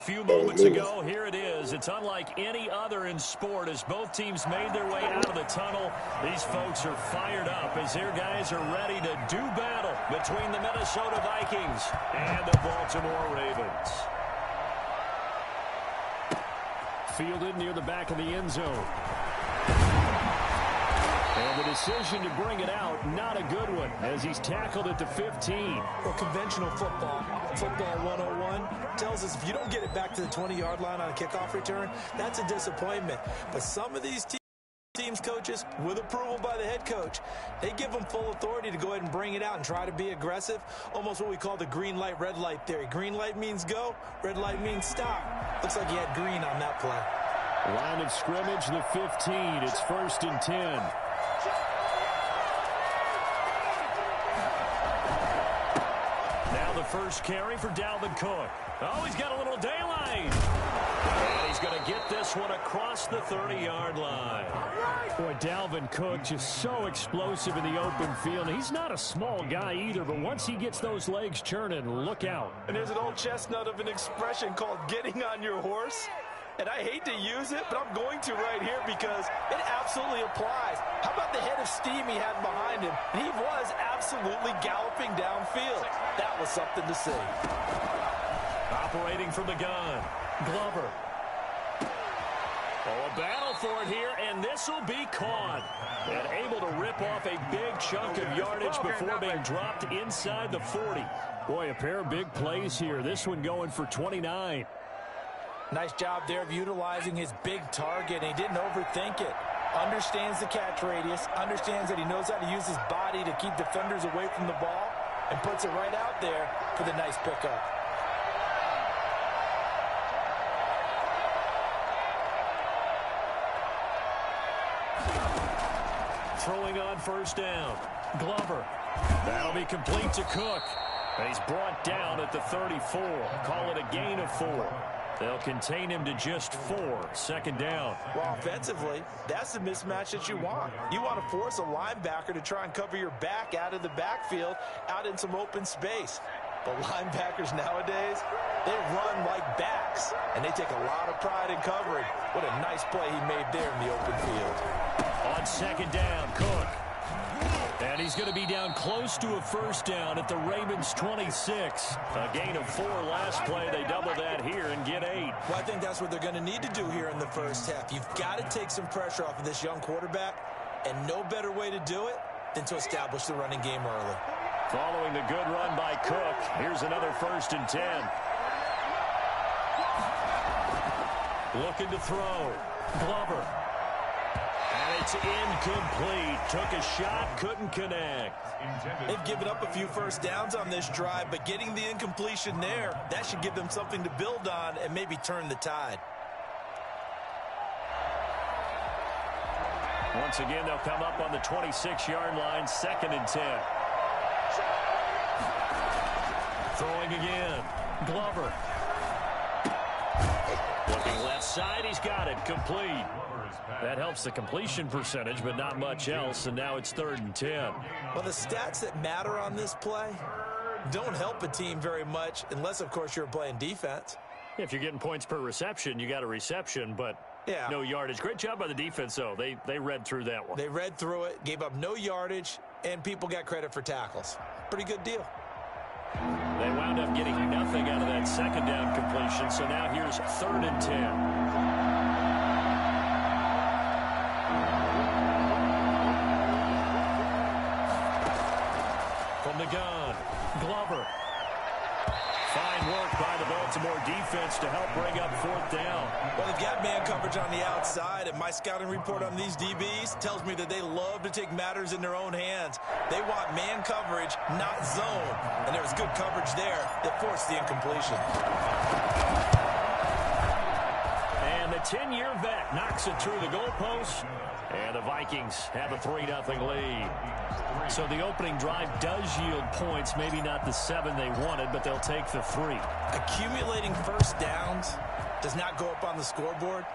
Few moments ago, here it is. It's unlike any other in sport as both teams made their way out of the tunnel. These folks are fired up as their guys are ready to do battle between the Minnesota Vikings and the Baltimore Ravens. Fielded near the back of the end zone. And the decision to bring it out, not a good one, as he's tackled at the 15. Well, conventional football 101, tells us if you don't get it back to the 20-yard line on a kickoff return, that's a disappointment. But some of these teams, coaches, with approval by the head coach, they give them full authority to go ahead and bring it out and try to be aggressive, almost what we call the green light, red light theory. Green light means go, red light means stop. Looks like he had green on that play. Line of scrimmage, the 15. It's 1st and 10. First carry for Dalvin Cook. Oh, he's got a little daylight. And he's going to get this one across the 30-yard line. Boy, Dalvin Cook just so explosive in the open field. He's not a small guy either, but once he gets those legs churning, look out. And there's an old chestnut of an expression called getting on your horse. And I hate to use it, but I'm going to right here because it absolutely applies. How about the head of steam he had behind him? He was absolutely galloping downfield. That was something to see. Operating from the gun, Glover. Oh, a battle for it here, and this will be caught. And able to rip off a big chunk of yardage before being dropped inside the 40. Boy, a pair of big plays here. This one going for 29. Nice job there of utilizing his big target, and he didn't overthink it. Understands the catch radius, understands that he knows how to use his body to keep defenders away from the ball, and puts it right out there for the nice pickup. Throwing on first down. Glover. That'll be complete to Cook. And he's brought down at the 34. Call it a gain of 4. They'll contain him to just 4. 2nd down. Well, offensively, that's the mismatch that you want. You want to force a linebacker to try and cover your back out of the backfield, out in some open space. But linebackers nowadays, they run like backs, and they take a lot of pride in covering. What a nice play he made there in the open field. On 2nd down, Cook. And he's going to be down close to a first down at the Ravens' 26. A gain of 4 last play. They double that here and get 8. Well, I think that's what they're going to need to do here in the first half. You've got to take some pressure off of this young quarterback, and no better way to do it than to establish the running game early. Following the good run by Cook, here's another 1st and 10. Looking to throw. Glover. And it's incomplete. Took a shot, couldn't connect. They've given up a few first downs on this drive, but getting the incompletion there, that should give them something to build on and maybe turn the tide. Once again, they'll come up on the 26-yard line, 2nd and 10. Throwing again. Glover. Looking left side, he's got it. Complete. That helps the completion percentage, but not much else, and now it's 3rd and 10. Well, the stats that matter on this play don't help a team very much, unless, of course, you're playing defense. If you're getting points per reception, you got a reception, but yeah, no yardage. Great job by the defense, though. They read through that one. They read through it, gave up no yardage, and people got credit for tackles. Pretty good deal. They wound up getting nothing out of that 2nd down completion, so now here's 3rd and 10. From the gun, Glover. Fine work by the Baltimore defense to help bring up 4th down. Well, they've got man coverage on the outside, and my scouting report on these DBs tells me that they love to take matters in their own hands. They want man coverage, not zone. And there was good coverage there that forced the incompletion. And the 10-year vet knocks it through the goalpost. And the Vikings have a 3-0 lead. So the opening drive does yield points, maybe not the 7 they wanted, but they'll take the 3. Accumulating first downs does not go up on the scoreboard,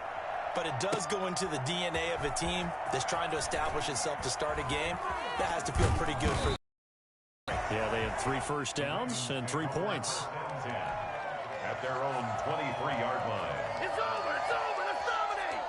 but it does go into the DNA of a team that's trying to establish itself to start a game. That has to feel pretty good for them. Yeah, they had 3 first downs and 3 points. at their own 23-yard line. It's over! It's over! Let's dominate!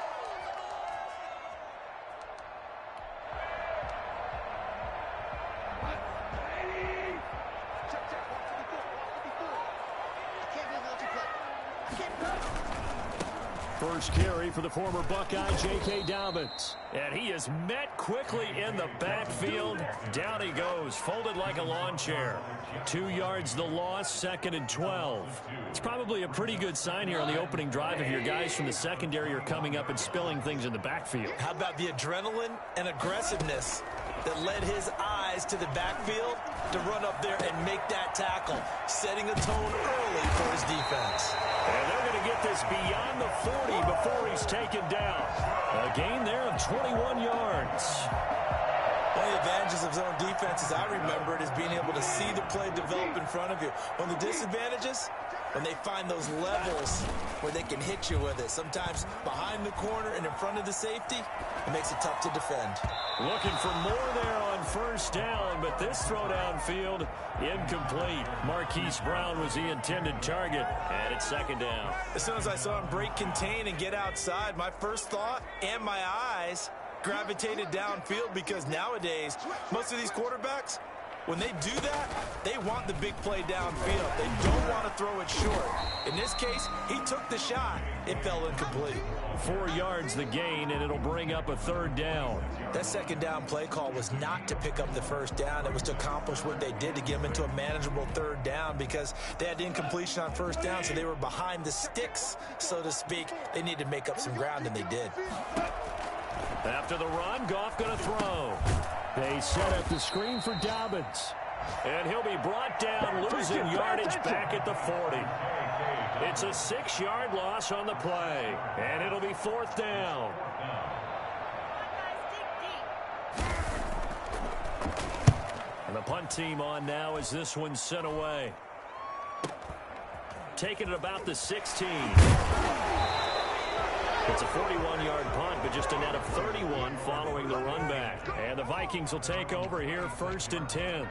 First carry for the former Buckeye, J.K. Dobbins. And he is met quickly in the backfield. Down he goes, folded like a lawn chair. 2 yards the loss, 2nd and 12. It's probably a pretty good sign here on the opening drive if your guys from the secondary are coming up and spilling things in the backfield. How about the adrenaline and aggressiveness that led his eyes to the backfield to run up there and make that tackle, setting a tone early for his defense. And they're going to get this beyond the 40 before he's taken down. A gain there of 21 yards. One of the advantages of zone defense, as I remember it, is being able to see the play develop in front of you. One of the disadvantages, when they find those levels where they can hit you with it, sometimes behind the corner and in front of the safety, it makes it tough to defend. Looking for more there on first down, but this throw downfield incomplete. Marquise Brown was the intended target, and it's 2nd down. As soon as I saw him break contain and get outside, my first thought and my eyes gravitated downfield, because nowadays, most of these quarterbacks, when they do that, they want the big play downfield. They don't want to throw it short. In this case, he took the shot. It fell incomplete. 4 yards the gain, and it'll bring up a 3rd down. That 2nd down play call was not to pick up the 1st down. It was to accomplish what they did, to get them into a manageable 3rd down, because they had incompletion on 1st down, so they were behind the sticks, so to speak. They needed to make up some ground, and they did. After the run, Goff going to throw. They set up the screen for Dobbins. And he'll be brought down, losing yardage back at the 40. It's a 6-yard loss on the play, and it'll be 4th down. And the punt team on now as this one's sent away. Taking it about the 16. It's a 41-yard punt, but just a net of 31 following the run back. And the Vikings will take over here, 1st and 10.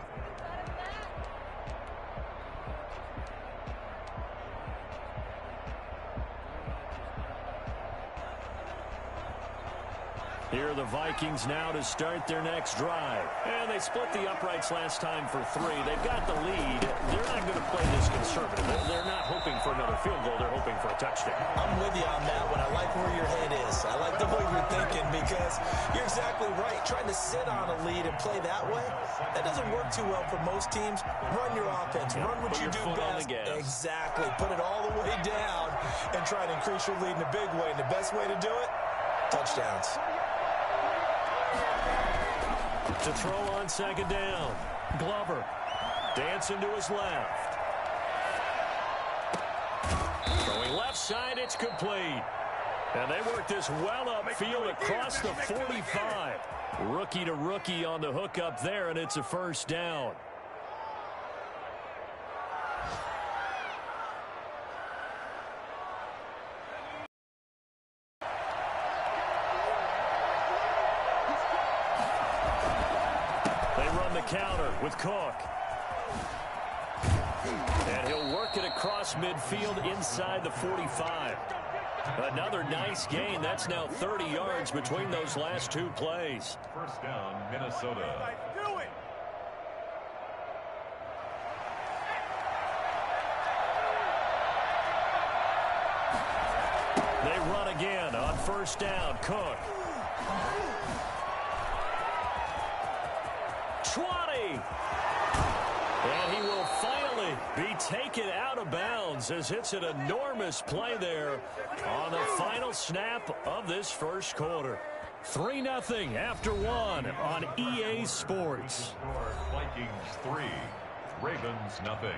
Here are the Vikings now to start their next drive. And they split the uprights last time for 3. They've got the lead. They're not going to play this conservative. They're not hoping for another field goal. They're hoping for a touchdown. I'm with you on that one. I like where your head is. I like the way you're thinking, because you're exactly right. Trying to sit on a lead and play that way, that doesn't work too well for most teams. Run your offense. Run what you do best. Exactly. Put it all the way down and try to increase your lead in a big way. And the best way to do it, touchdowns. To throw on 2nd down. Glover dancing to his left. Throwing left side, it's complete. And they work this well upfield across the 45. Rookie to rookie on the hook up there, and it's a 1st down. Counter with Cook. And he'll work it across midfield inside the 45. Another nice gain. That's now 30 yards between those last 2 plays. 1st down, Minnesota. They run again on 1st down. Cook. 20. And he will finally be taken out of bounds as it's an enormous play there on the final snap of this 1st quarter. 3-0 after 1 on EA Sports. Vikings 3, Ravens 0.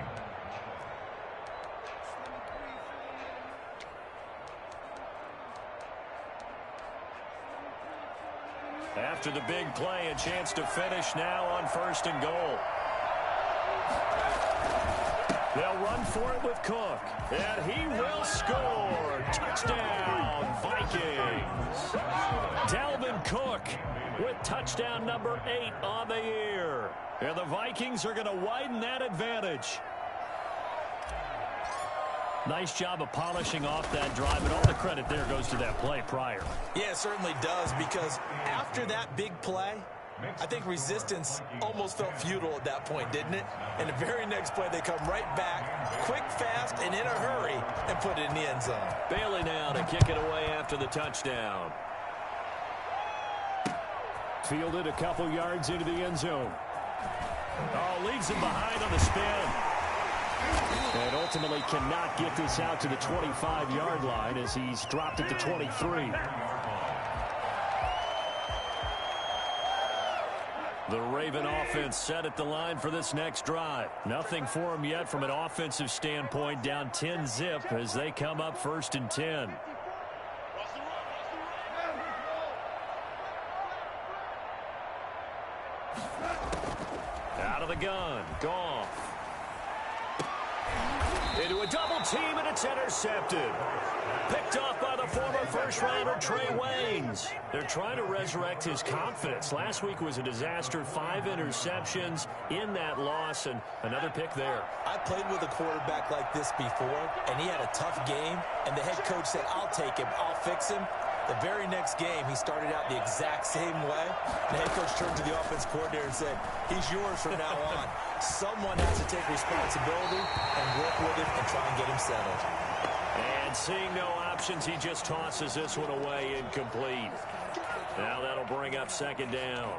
After the big play, a chance to finish now on 1st and goal. They'll run for it with Cook. And he will score. Touchdown, Vikings. Dalvin Cook with touchdown number 8 on the year. And the Vikings are going to widen that advantage. Nice job of polishing off that drive, and all the credit there goes to that play prior. Yeah, it certainly does, because after that big play, I think resistance almost felt futile at that point, didn't it? And the very next play, they come right back, quick, fast, and in a hurry, and put it in the end zone. Bailey now to kick it away after the touchdown. Fielded a couple yards into the end zone. Oh, leaves him behind on the spin. And ultimately cannot get this out to the 25-yard line as he's dropped at the 23. The Raven offense set at the line for this next drive. Nothing for them yet from an offensive standpoint, down 10-zip as they come up 1st and 10. Out of the gun, Goff. Into a double team, and it's intercepted. Picked off by the former first-rounder Trey Waynes. They're trying to resurrect his confidence. Last week was a disaster, 5 interceptions in that loss, and another pick there. I played with a quarterback like this before, and he had a tough game, and the head coach said, I'll take him, I'll fix him. The very next game, he started out the exact same way. The head coach turned to the offense coordinator and said, he's yours from now on. Someone has to take responsibility and work with him and try and get him settled. And seeing no options, he just tosses this one away, incomplete. Now that'll bring up 2nd down.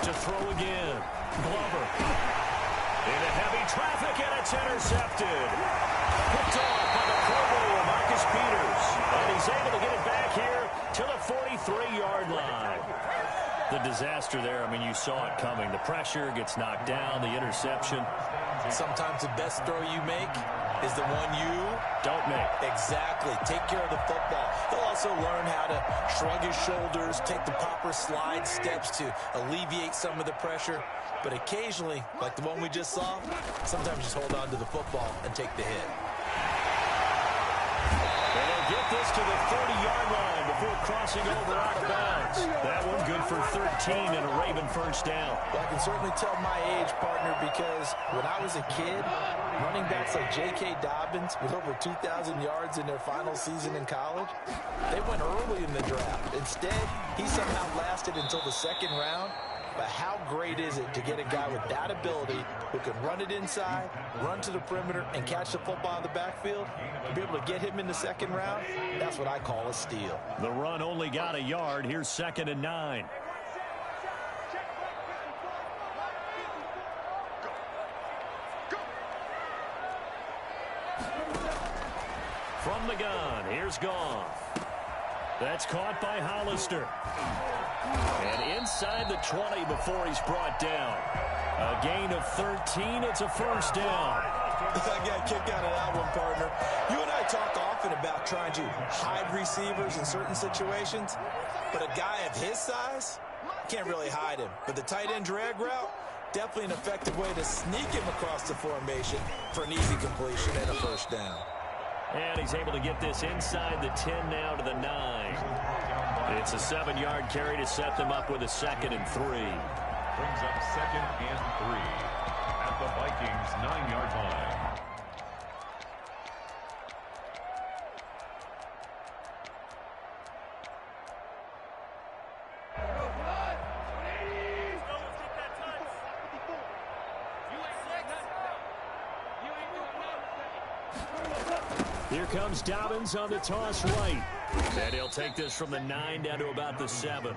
To throw again. Glover. Into heavy traffic, and it's intercepted. Picked off by the Pro Bowler, Marcus Peters. And he's able to get it back here to the 43-yard line. The disaster there, I mean, you saw it coming. The pressure gets knocked down, the interception. Sometimes the best throw you make is the one you don't make. Exactly. Take care of the football. He'll also learn how to shrug his shoulders, take the proper slide steps to alleviate some of the pressure. But occasionally, like the one we just saw, sometimes just hold on to the football and take the hit. And they'll get this to the 30-yard line before crossing over out of bounds. That one good for 13 and a Raven first down. Well, I can certainly tell my age, partner, because when I was a kid, running backs like J.K. Dobbins with over 2,000 yards in their final season in college, they went early in the draft. Instead, he somehow lasted until the 2nd round. But how great is it to get a guy with that ability who can run it inside, run to the perimeter, and catch the football in the backfield? To be able to get him in the 2nd round, that's what I call a steal. The run only got a yard. Here's 2nd and 9. From the gun, here's Goff. That's caught by Hollister. And inside the 20 before he's brought down. A gain of 13. It's a first down. I got a kick out of that one, partner. You and I talk often about trying to hide receivers in certain situations, but a guy of his size can't really hide him. But the tight end drag route, definitely an effective way to sneak him across the formation for an easy completion and a first down. And he's able to get this inside the 10 now to the 9. It's a 7-yard carry to set them up with a 2nd and 3. Brings up 2nd and 3 at the Vikings' 9-yard line. Here comes Dobbins on the toss right. And he'll take this from the 9 down to about the 7.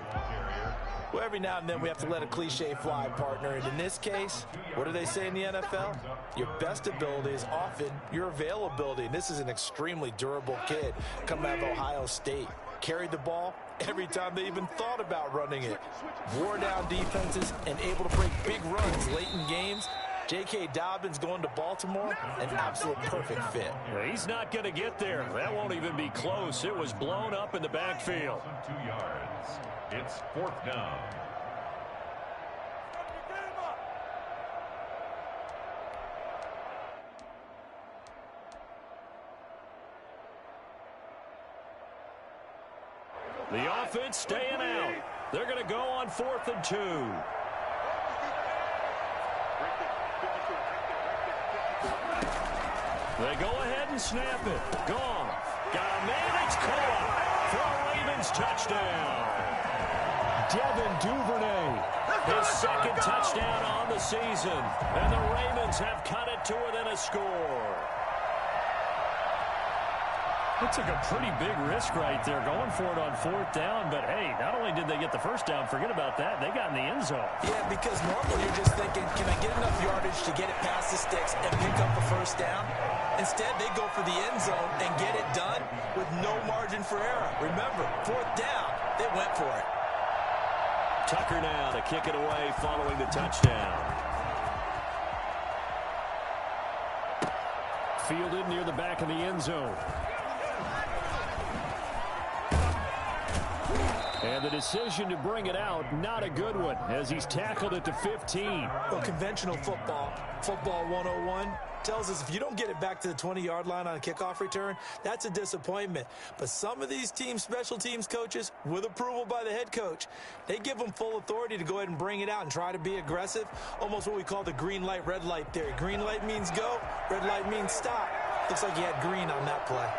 Well, every now and then we have to let a cliche fly, partner. And in this case, what do they say in the NFL? Your best ability is often your availability. And this is an extremely durable kid coming out of Ohio State. Carried the ball every time they even thought about running it. Wore down defenses and able to break big runs late in games. J.K. Dobbins going to Baltimore, an absolute perfect fit. He's not going to get there. That won't even be close. It was blown up in the backfield. 2 yards. It's 4th down. The offense staying out. They're going to go on 4th and 2. They go ahead and snap it. Gone. Got a man. It's caught for a Ravens touchdown. Devin Duvernay, his 2nd touchdown on the season. And the Ravens have cut it to within a score. It took a pretty big risk right there going for it on 4th down. But, hey, not only did they get the first down, forget about that, they got in the end zone. Yeah, because normally you're just thinking, can I get enough yardage to get it past the sticks and pick up a first down? Instead, they go for the end zone and get it done with no margin for error. Remember, 4th down, they went for it. Tucker now to kick it away following the touchdown. Fielded near the back of the end zone. And the decision to bring it out, not a good one, as he's tackled it to 15. Well, conventional football 101, tells us if you don't get it back to the 20-yard line on a kickoff return, that's a disappointment. But some of these teams, special teams coaches, with approval by the head coach, they give them full authority to go ahead and bring it out and try to be aggressive, almost what we call the green light, red light theory. Green light means go, red light means stop. Looks like he had green on that play.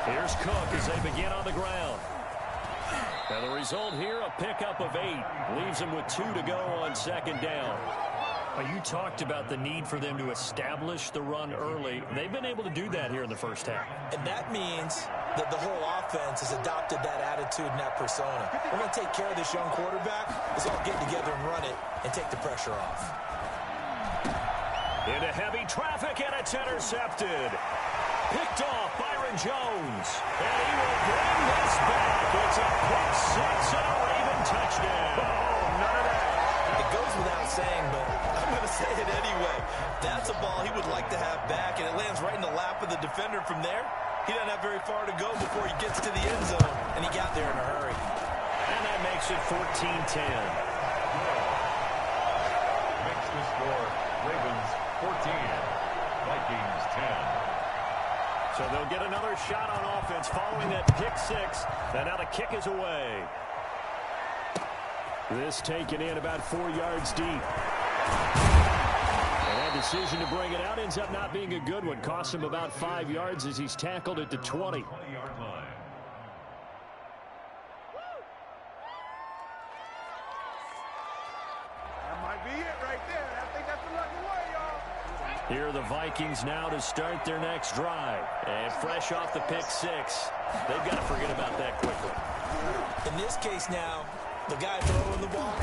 Here's Cook as they begin on the ground. And the result here, a pickup of 8. Leaves them with 2 to go on 2nd down. You talked about the need for them to establish the run early. They've been able to do that here in the first half. And that means that the whole offense has adopted that attitude and that persona. We're going to take care of this young quarterback. Let's all get together and run it and take the pressure off. Into heavy traffic, and it's intercepted. Picked off Byron Jones. And he will bring this back. It's a pick 6 and a Raven touchdown. Oh, none of that. It goes without saying, but I'm going to say it anyway. That's a ball he would like to have back, and it lands right in the lap of the defender from there. He doesn't have very far to go before he gets to the end zone, and he got there in a hurry. And that makes it 14-10. Makes the score Ravens 14, Vikings 10. So they'll get another shot on offense following that pick 6. And now the kick is away. This taken in about 4 yards deep. And that decision to bring it out ends up not being a good one. Cost him about 5 yards as he's tackled it to 20. 20-yard line. That might be it right there. I think that's the lucky way, y'all. Here are the Vikings now to start their next drive. And fresh off the pick 6, they've got to forget about that quickly. In this case now, the guy throwing the ball,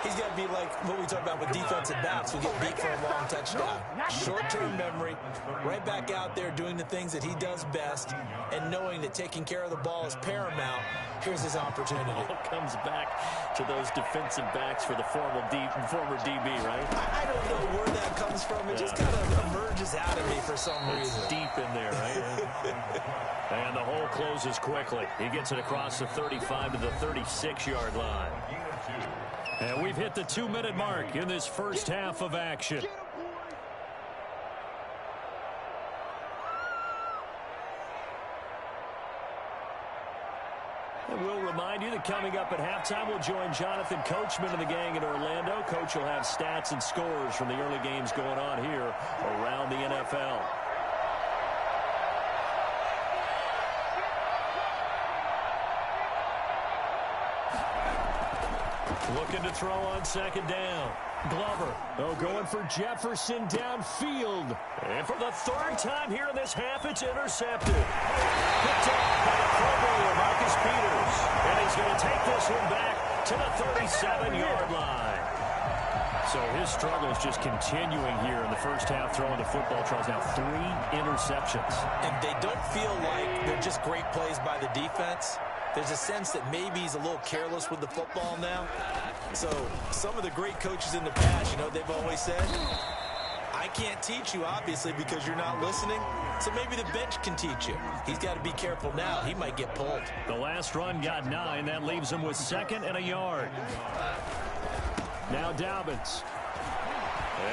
he's got to be like what we talk about with defensive backs who get beat for a long touchdown. Short-term memory, right back out there doing the things that he does best, and knowing that taking care of the ball is paramount. Here's his opportunity. It all comes back to those defensive backs for the former DB, right? I don't know where that comes from. It just kind of emerges out of me for some reason. It's deep in there, right? And the hole closes quickly. He gets it across the 35 to the 36-yard line. And we've hit the 2-minute mark in this first half of action. And we'll remind you that coming up at halftime, we'll join Jonathan Coachman and the gang in Orlando. Coach will have stats and scores from the early games going on here around the NFL. Looking to throw on 2nd down. Glover, going for Jefferson downfield. And for the 3rd time here in this half, it's intercepted. Picked off by the Pro Bowler, Marcus Peters. And he's going to take this one back to the 37-yard line. So his struggle is just continuing here in the first half, throwing the football. Charles, now 3 interceptions. And they don't feel like they're just great plays by the defense. there's a sense that maybe he's a little careless with the football now. So some of the great coaches in the past, you know, they've always said, I can't teach you, obviously, because you're not listening. So maybe the bench can teach you. He's got to be careful now. He might get pulled. The last run got 9. That leaves him with 2nd and a yard. Now Dobbins.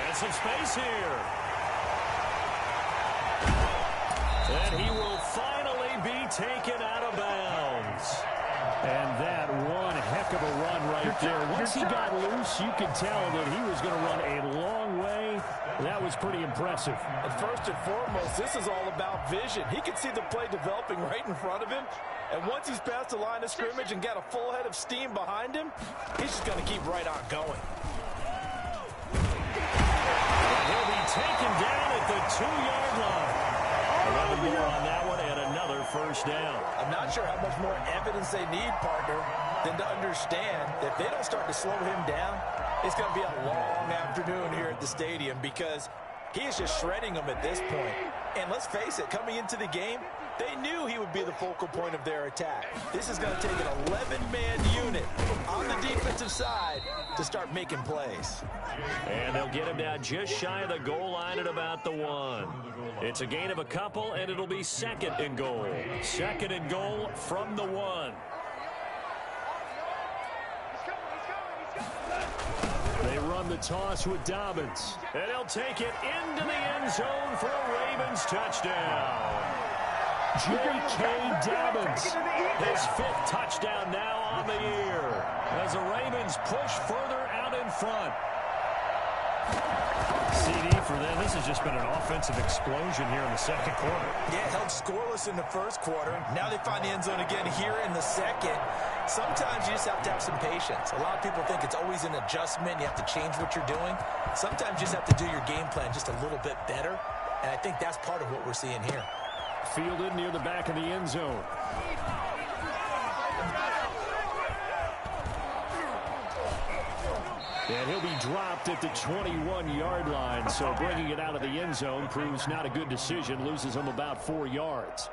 And some space here. And he will finally be taken out of bounds. And that one heck of a run right there. Once he got loose, you could tell that he was going to run a long way. That was pretty impressive. And first and foremost, this is all about vision. He can see the play developing right in front of him. And once he's past the line of scrimmage and got a full head of steam behind him, he's just going to keep right on going. He'll be taken down at the 2-yard line. 11 more on that one and another first down. I'm not sure how much more evidence they need, partner, than to understand that if they don't start to slow him down, it's going to be a long afternoon here at the stadium because he is just shredding them at this point. And let's face it, coming into the game, they knew he would be the focal point of their attack. This is going to take an 11-man unit on the defensive side to start making plays. And they'll get him down just shy of the goal line at about the 1. It's a gain of a couple, and it'll be 2nd and goal. 2nd and goal from the 1. They run the toss with Dobbins. And he'll take it into the end zone for a Ravens touchdown. J.K. Dobbins, his 5th touchdown now on the year as the Ravens push further out in front. CD for them. This has just been an offensive explosion here in the second quarter. Yeah, held scoreless in the first quarter. Now they find the end zone again here in the second. Sometimes you just have to have some patience. A lot of people think it's always an adjustment. You have to change what you're doing. Sometimes you just have to do your game plan just a little bit better. And I think that's part of what we're seeing here. Fielded near the back of the end zone. And he'll be dropped at the 21-yard line. So bringing it out of the end zone proves not a good decision. Loses him about 4 yards.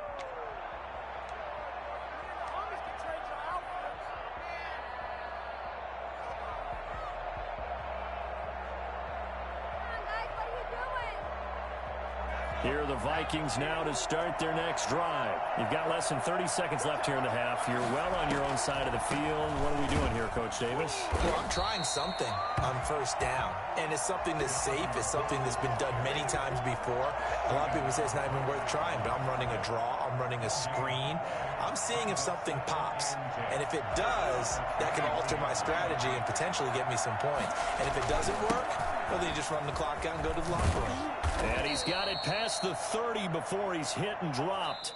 Here are the Vikings now to start their next drive. You've got less than 30 seconds left here in the half. You're well on your own side of the field. What are we doing here, Coach Davis? Well, I'm trying something on first down. And it's something that's safe. It's something that's been done many times before. A lot of people say it's not even worth trying, but I'm running a draw. I'm running a screen. I'm seeing if something pops. And if it does, that can alter my strategy and potentially get me some points. And if it doesn't work, well, then you just run the clock out and go to the locker room. And he's got it past the 30 before he's hit and dropped.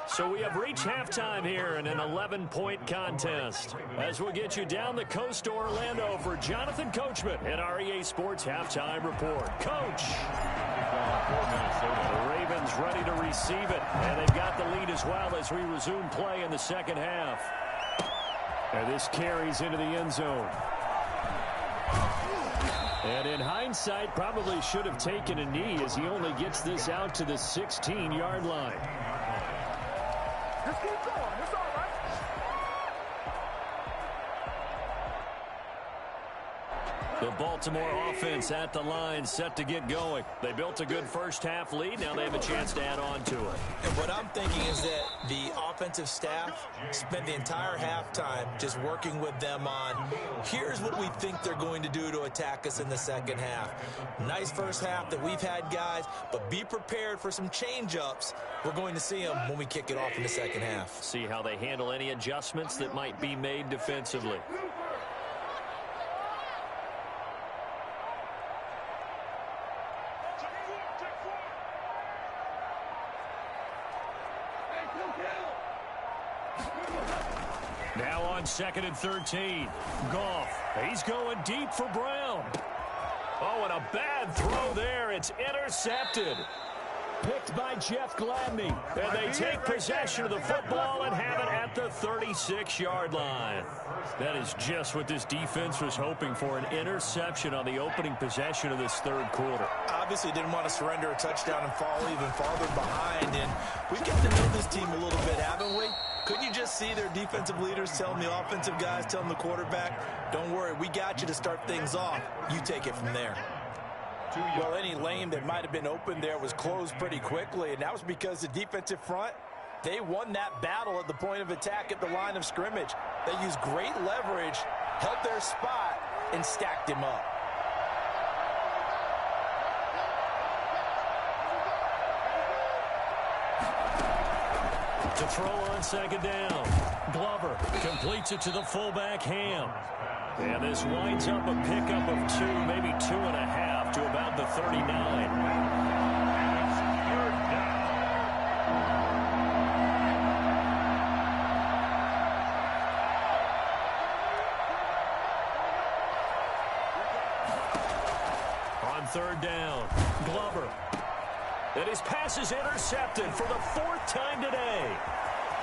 So we have reached halftime here in an 11-point contest. As we'll get you down the coast to Orlando for Jonathan Coachman at our EA Sports Halftime Report. Coach. The Ravens ready to receive it. And they've got the lead as well as we resume play in the second half. And this carries into the end zone. And in hindsight, probably should have taken a knee as he only gets this out to the 16-yard line. Just keep going. It's all right. The Baltimore offense at the line, set to get going. They built a good first-half lead. Now they have a chance to add on to it. And what I'm thinking is that the offensive staff spent the entire halftime just working with them on, here's what we think they're going to do to attack us in the second half. Nice first half that we've had, guys, but be prepared for some change-ups. We're going to see them when we kick it off in the second half. See how they handle any adjustments that might be made defensively. Now on 2nd and 13. Goff. He's going deep for Brown. Oh, and a bad throw there. It's intercepted. Picked by Jeff Gladney. And they take possession of the football and have it at the 36-yard line. That is just what this defense was hoping for, an interception on the opening possession of this third quarter. Obviously didn't want to surrender a touchdown and fall even farther behind. And we've got to know this team a little bit, haven't we? Couldn't you just see their defensive leaders telling the offensive guys, telling the quarterback, don't worry, we got you to start things off. You take it from there. Well, any lane that might have been open there was closed pretty quickly, and that was because the defensive front, they won that battle at the point of attack at the line of scrimmage. They used great leverage, held their spot, and stacked him up. To throw on second down. Glover completes it to the fullback, Ham. And this winds up a pickup of 2, maybe 2.5 to about the 39. And it's third down. On third down, Glover. And his pass is intercepted for the 4th time today.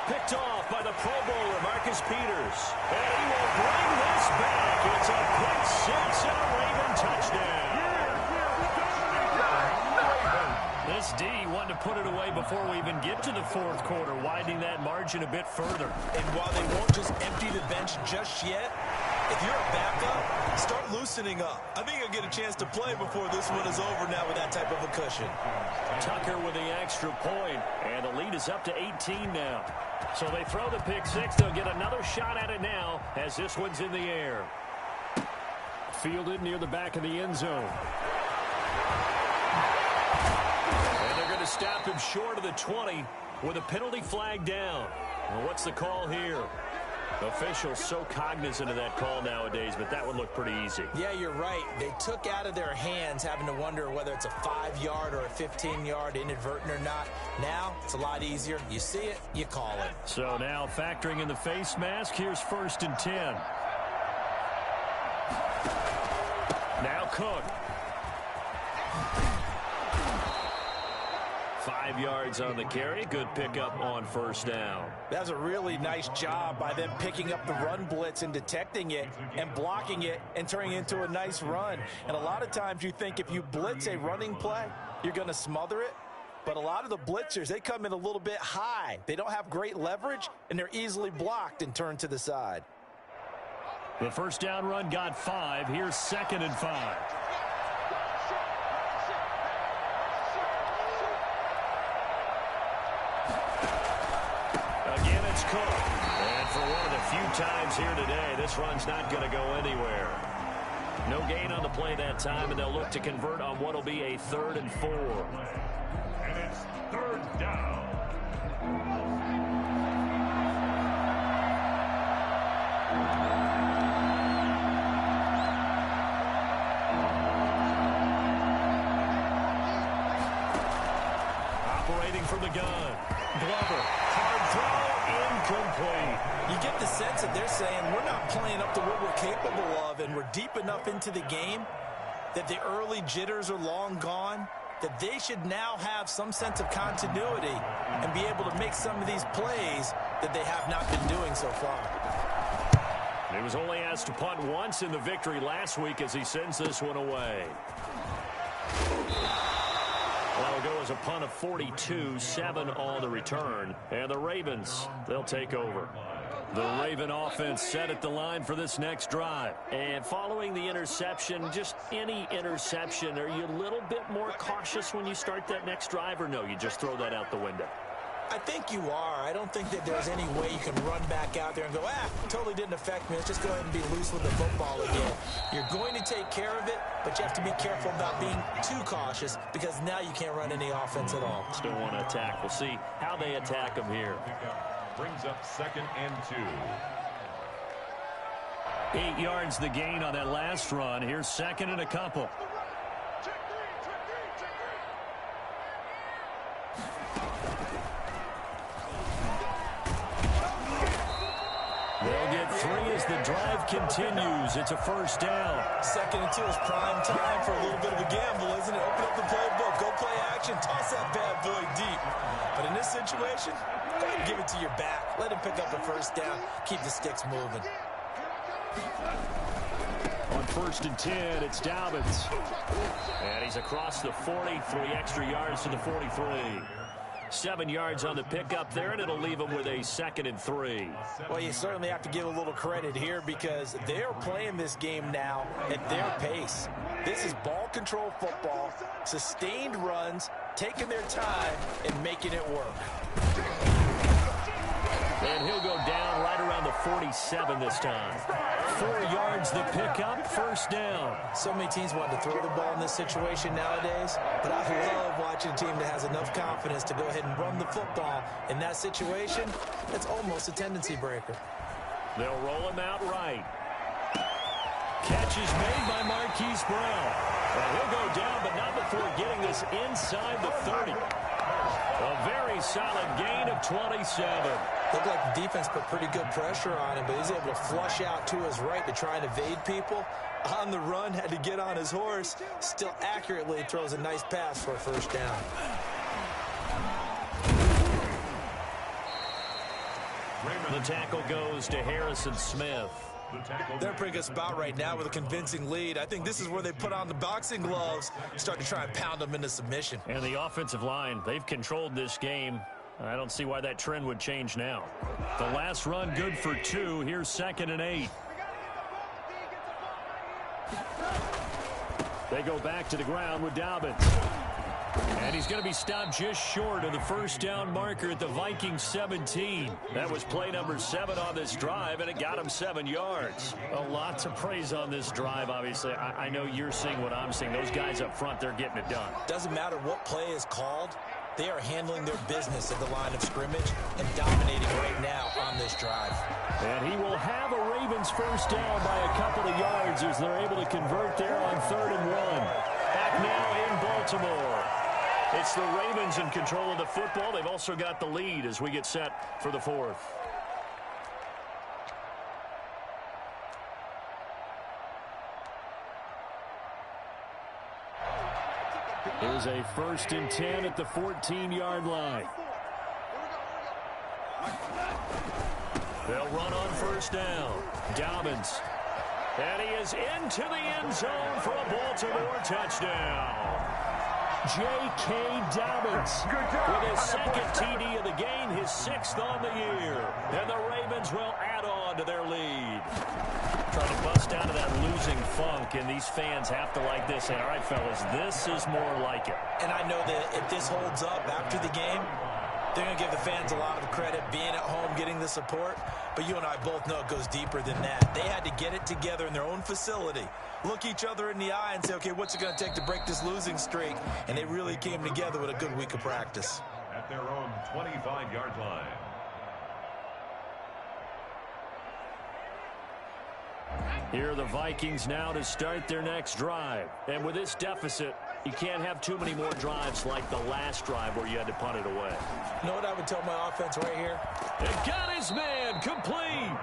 Picked off by the Pro Bowler, Marcus Peters. And he will bring this back. It's a pick 6 and a Raven touchdown. This D wanted to put it away before we even get to the 4th quarter, widening that margin a bit further. And while they won't just empty the bench just yet, if you're a backup, start loosening up. I think you'll get a chance to play before this one is over now with that type of a cushion. Tucker with the extra point, and the lead is up to 18 now. So they throw the pick 6. They'll get another shot at it now as this one's in the air. Fielded near the back of the end zone. And they're going to stop him short of the 20 with a penalty flag down. Well, what's the call here? Officials so cognizant of that call nowadays, but that would look pretty easy. Yeah, you're right. They took out of their hands having to wonder whether it's a 5-yard or a 15-yard inadvertent or not. Now, it's a lot easier. You see it, you call it. So now factoring in the face mask, here's 1st and 10. Now Cook. 5 yards on the carry. Good pickup on 1st down. That's a really nice job by them picking up the run blitz and detecting it and blocking it and turning it into a nice run. And a lot of times you think if you blitz a running play, you're going to smother it. But a lot of the blitzers, they come in a little bit high. They don't have great leverage, and they're easily blocked and turned to the side. The 1st down run got 5. Here's 2nd and 5. Again, it's Cook. And for one of the few times here today, this run's not going to go anywhere. No gain on the play that time, and they'll look to convert on what will be a 3rd and 4. And it's 3rd down. Operating from the gun. Glover. Hard throw. Incomplete. You get the sense that they're saying we're not playing up to what we're capable of, and we're deep enough into the game that the early jitters are long gone, that they should now have some sense of continuity and be able to make some of these plays that they have not been doing so far. He was only asked to punt once in the victory last week as he sends this one away. That'll go as a punt of 42, 7 on the return. And the Ravens, they'll take over. The Raven offense set at the line for this next drive. And following the interception, just any interception, are you a little bit more cautious when you start that next drive, or no, you just throw that out the window? I think you are. I don't think that there's any way you can run back out there and go, totally didn't affect me. Let's just go ahead and be loose with the football again. You're going to take care of it, but you have to be careful about being too cautious because now you can't run any offense at all. Still want to attack. We'll see how they attack them here. Brings up 2nd and 2. 8 yards the gain on that last run. Here's 2nd and a couple. They'll get 3 as the drive continues. It's a 1st down. 2nd and 2 is prime time for a little bit of a gamble, isn't it? Open up the playbook, go play action, toss that bad boy deep. But in this situation, go ahead and give it to your back. Let him pick up the 1st down. Keep the sticks moving. On 1st and 10, it's Dobbins. And he's across the 40, 3 extra yards to the 43. 7 yards on the pickup there, and it'll leave them with a 2nd and 3. Well, you certainly have to give a little credit here because they're playing this game now at their pace. This is ball control football, sustained runs, taking their time, and making it work. And he'll go down right around the 47 this time. 4 yards the pickup, 1st down. So many teams want to throw the ball in this situation nowadays, but I love watching a team that has enough confidence to go ahead and run the football. In that situation, that's almost a tendency breaker. They'll roll him out right. Catch is made by Marquise Brown. And he'll go down, but not before getting this inside the 30. A very solid gain of 27. Looked like the defense put pretty good pressure on him, but he's able to flush out to his right to try and evade people. On the run, had to get on his horse. Still accurately throws a nice pass for a 1st down. The tackle goes to Harrison Smith. They're in a pretty good spot right now with a convincing lead. I think this is where they put on the boxing gloves, start to try and pound them into submission. And the offensive line, they've controlled this game. I don't see why that trend would change now. The last run good for 2. Here's 2nd and 8. They go back to the ground with Dobbins. And he's going to be stopped just short of the 1st down marker at the Vikings 17. That was play number 7 on this drive, and it got him 7 yards. A lot to praise on this drive, obviously. I know you're seeing what I'm seeing. Those guys up front, they're getting it done. Doesn't matter what play is called. They are handling their business at the line of scrimmage and dominating right now on this drive. And he will have a Ravens 1st down by a couple of yards as they're able to convert there on 3rd and 1. Back now in Baltimore. It's the Ravens in control of the football. They've also got the lead as we get set for the 4th. Here's a 1st and 10 at the 14-yard line. They'll run on 1st down. Dobbins. And he is into the end zone for a Baltimore touchdown. J.K. Dobbins with his 2nd TD of the game, his 6th on the year. And the Ravens will add on to their lead. Trying to bust out of that losing funk, and these fans have to like this. And all right, fellas, this is more like it. And I know that if this holds up after the game, they're going to give the fans a lot of credit being at home, getting the support. But you and I both know it goes deeper than that. They had to get it together in their own facility, look each other in the eye and say, okay, what's it going to take to break this losing streak? And they really came together with a good week of practice. At their own 25-yard line. Here are the Vikings now to start their next drive. And with this deficit, you can't have too many more drives like the last drive where you had to punt it away. You know what I would tell my offense right here? And got his man complete.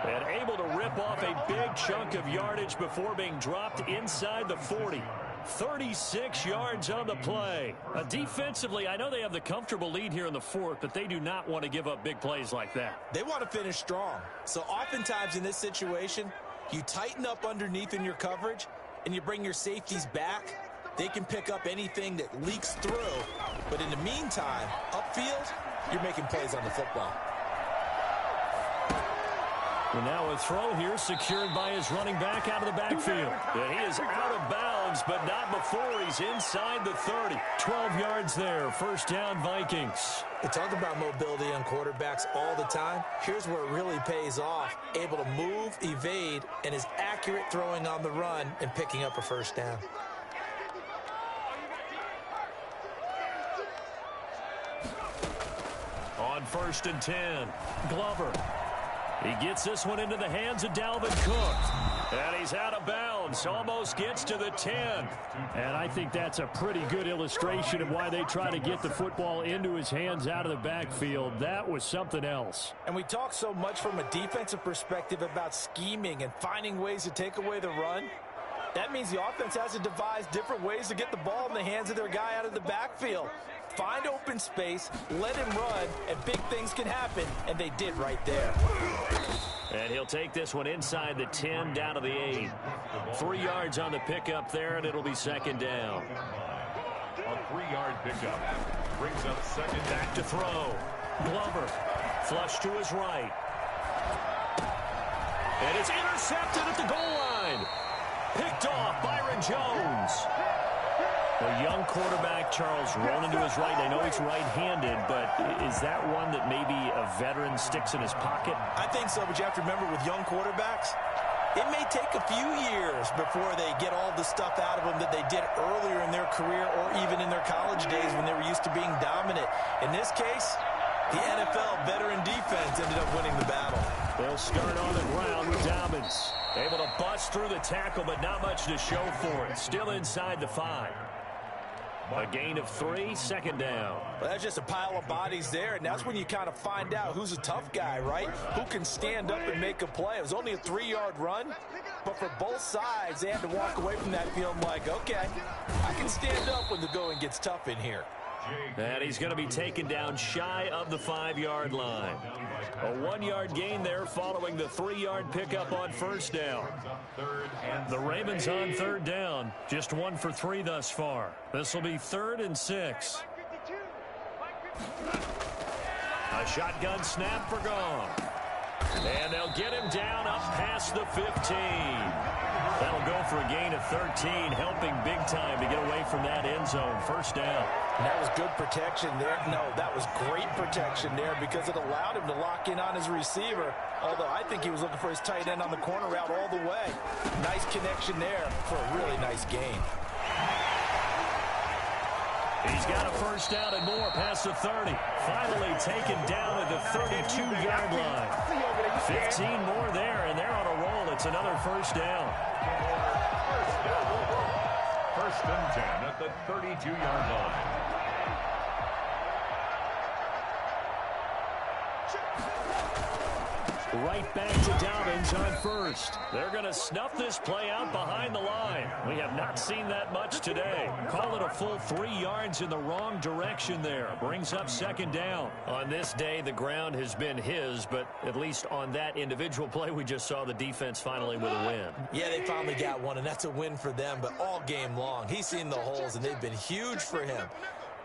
And able to rip off a big chunk of yardage before being dropped inside the 40. 36 yards on the play. Defensively, I know they have the comfortable lead here in the 4th, but they do not want to give up big plays like that. They want to finish strong. So oftentimes in this situation, you tighten up underneath in your coverage, and you bring your safeties back. They can pick up anything that leaks through. But in the meantime, upfield, you're making plays on the football. And now a throw here secured by his running back out of the backfield. And he is out of bounds, but not before he's inside the 30. 12 yards there. 1st down, Vikings. We talk about mobility on quarterbacks all the time. Here's where it really pays off. Able to move, evade, and is accurate throwing on the run and picking up a 1st down. On 1st and 10, Glover. He gets this one into the hands of Dalvin Cook. And he's out of bounds. Almost gets to the 10. And I think that's a pretty good illustration of why they try to get the football into his hands out of the backfield. That was something else. And we talk so much from a defensive perspective about scheming and finding ways to take away the run. That means the offense has to devise different ways to get the ball in the hands of their guy out of the backfield. Find open space, let him run, and big things can happen, and they did right there. And he'll take this one inside the 10 down to the 8. 3 yards on the pickup there, and it'll be 2nd down. A 3-yard pickup. Brings up second. Back to throw. Glover. Flush to his right. And it's intercepted at the goal line. Picked off Byron Jones. A young quarterback, Charles, rolling to his right. I know he's right-handed, but is that one that maybe a veteran sticks in his pocket? I think so, but you have to remember with young quarterbacks, it may take a few years before they get all the stuff out of them that they did earlier in their career or even in their college days when they were used to being dominant. In this case, the NFL veteran defense ended up winning the battle. They'll start on the ground with Dobbins. Able to bust through the tackle, but not much to show for it. Still inside the 5. A gain of 3, second down. Well, that's just a pile of bodies there, and that's when you kind of find out who's a tough guy, right? Who can stand up and make a play. It was only a 3-yard run, but for both sides, they had to walk away from that feeling like, okay, I can stand up when the going gets tough in here. And he's going to be taken down shy of the 5-yard line. A 1-yard gain there following the 3-yard pickup on first down. The Ravens on third down. Just 1 for 3 thus far. This will be 3rd and 6. A shotgun snap for Gone. And they'll get him down up past the 15. That'll go for a gain of 13, helping big time to get away from that end zone. First down. And that was good protection there. No, that was great protection there because it allowed him to lock in on his receiver. Although I think he was looking for his tight end on the corner route all the way. Nice connection there for a really nice gain. He's got a first down and more past the 30. Finally taken down at the 32-yard line. 15 more there, and they're on a roll. It's another first down. First and 10 at the 32-yard line. Right back to Dobbins on first. They're going to snuff this play out behind the line. We have not seen that much today. Call it a full 3 yards in the wrong direction there. Brings up second down. On this day, the ground has been his, but at least on that individual play, we just saw the defense finally with a win. Yeah, they finally got one, and that's a win for them, but all game long, he's seen the holes, and they've been huge for him.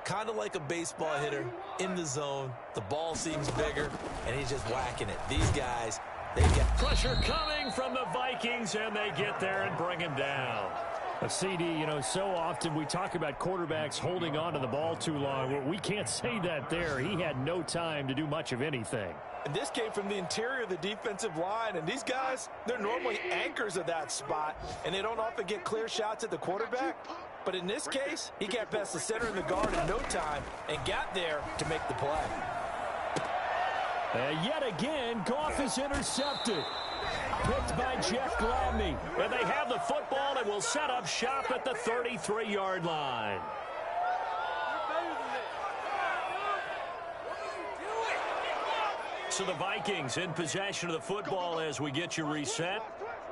Kind of like a baseball hitter in the zone. The ball seems bigger, and he's just whacking it. These guys, they get pressure coming from the Vikings, and they get there and bring him down. A CD, you know, so often we talk about quarterbacks holding on to the ball too long. Well, we can't say that there. He had no time to do much of anything. And this came from the interior of the defensive line, and these guys, they're normally anchors of that spot, and they don't often get clear shots at the quarterback. But in this case, he got past the center of the guard in no time and got there to make the play. Yet again, Goff is intercepted. Picked by Jeff Gladney. And they have the football and will set up shop at the 33-yard line. So the Vikings in possession of the football as we get you reset.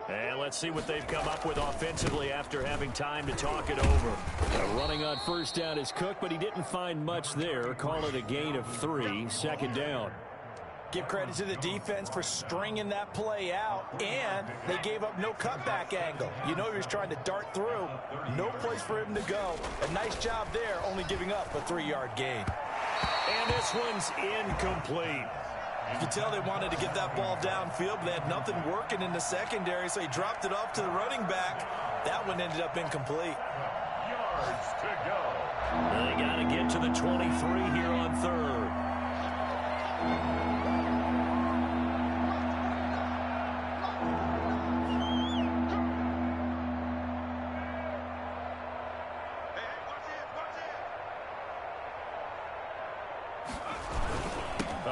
And let's see what they've come up with offensively after having time to talk it over. Running on first down is Cook, but he didn't find much there. Call it a gain of 3, second down. Give credit to the defense for stringing that play out, and they gave up no cutback angle. You know he was trying to dart through. No place for him to go. A nice job there, only giving up a 3-yard gain. And this one's incomplete. You can tell they wanted to get that ball downfield, but they had nothing working in the secondary, so he dropped it off to the running back. That one ended up incomplete. Yards to go. They got to get to the 23 here on third.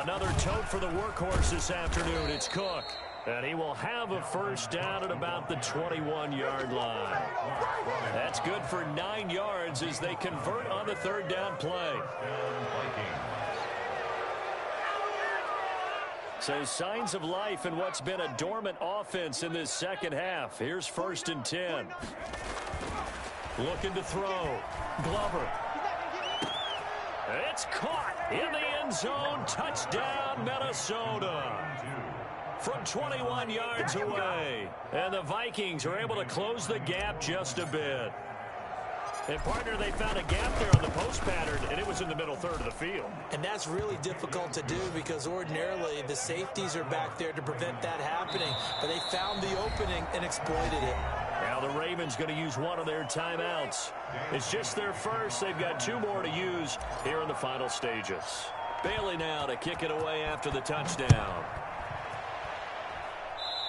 Another tote for the workhorse this afternoon. It's Cook. And he will have a first down at about the 21-yard line. That's good for 9 yards as they convert on the third down play. So signs of life in what's been a dormant offense in this second half. Here's first and 10. Looking to throw. Glover. It's caught in the end zone. Touchdown, Minnesota. From 21 yards away. And the Vikings are able to close the gap just a bit. And, partner, they found a gap there on the post pattern, and it was in the middle third of the field. And that's really difficult to do because ordinarily the safeties are back there to prevent that happening. But they found the opening and exploited it. Now the Ravens going to use one of their timeouts. It's just their first. They've got 2 more to use here in the final stages. Bailey now to kick it away after the touchdown.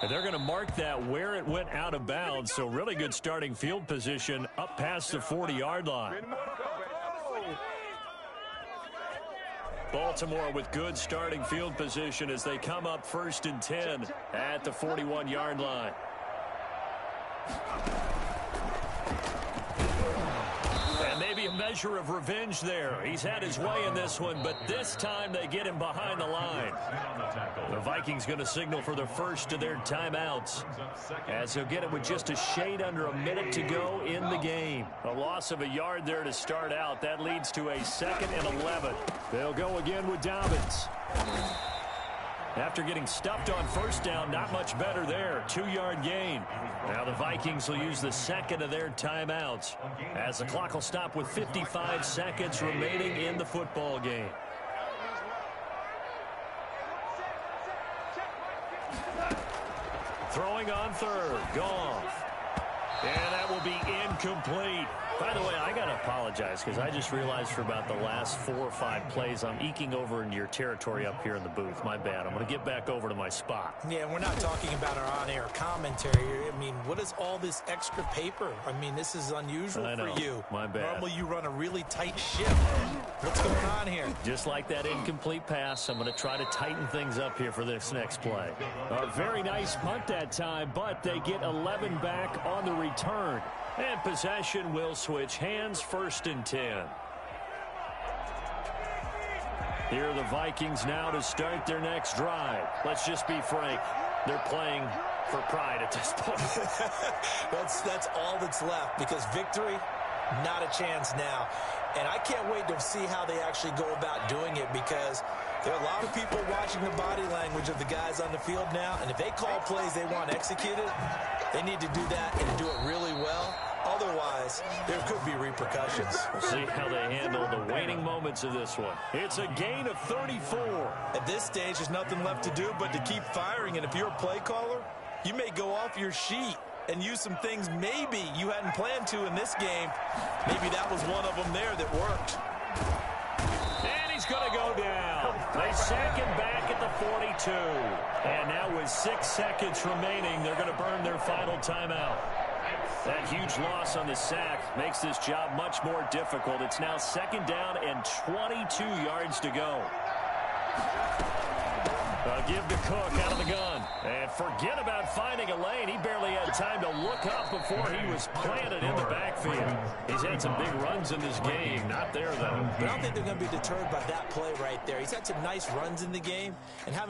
And they're going to mark that where it went out of bounds. So really good starting field position up past the 40-yard line. Baltimore with good starting field position as they come up 1st and 10 at the 41-yard line. And maybe a measure of revenge there. He's had his way in this one, but this time they get him behind the line. The Vikings going to signal for the first of their timeouts, as they'll get it with just a shade under a minute to go in the game. A loss of a yard there to start out. That leads to a 2nd and 11. They'll go again with Dobbins. After getting stuffed on first down, not much better there. 2-yard gain. Now the Vikings will use the second of their timeouts as the clock will stop with 55 seconds remaining in the football game. Throwing on third. Goff. And that will be incomplete. By the way, I got to apologize because I just realized for about the last 4 or 5 plays, I'm eking over into your territory up here in the booth. My bad. I'm going to get back over to my spot. Yeah, we're not talking about our on-air commentary here. I mean, what is all this extra paper? I mean, this is unusual for you. My bad. Normally you run a really tight ship. What's going on here? Just like that incomplete pass, I'm going to try to tighten things up here for this next play. A very nice punt that time, but they get 11 back on the return. And possession will switch hands, 1st and 10. Here are the Vikings now to start their next drive. Let's just be frank. They're playing for pride at this point. That's all that's left because victory, not a chance now. And I can't wait to see how they actually go about doing it because there are a lot of people watching the body language of the guys on the field now. And if they call plays they want executed, they need to do that and do it really well. Otherwise, there could be repercussions. We'll see how they handle the waning moments of this one. It's a gain of 34. At this stage, there's nothing left to do but to keep firing. And if you're a play caller, you may go off your sheet and use some things maybe you hadn't planned to in this game. Maybe that was one of them there that worked. And he's going to go down. They sack him back at the 42. And now with 6 seconds remaining, they're going to burn their final timeout. That huge loss on the sack makes this job much more difficult. It's now 2nd down and 22 yards to go. Give to Cook out of the gun. And forget about finding a lane. He barely had time to look up before he was planted in the backfield. He's had some big runs in this game. Not there, though. But I don't think they're going to be deterred by that play right there. He's had some nice runs in the game. And how many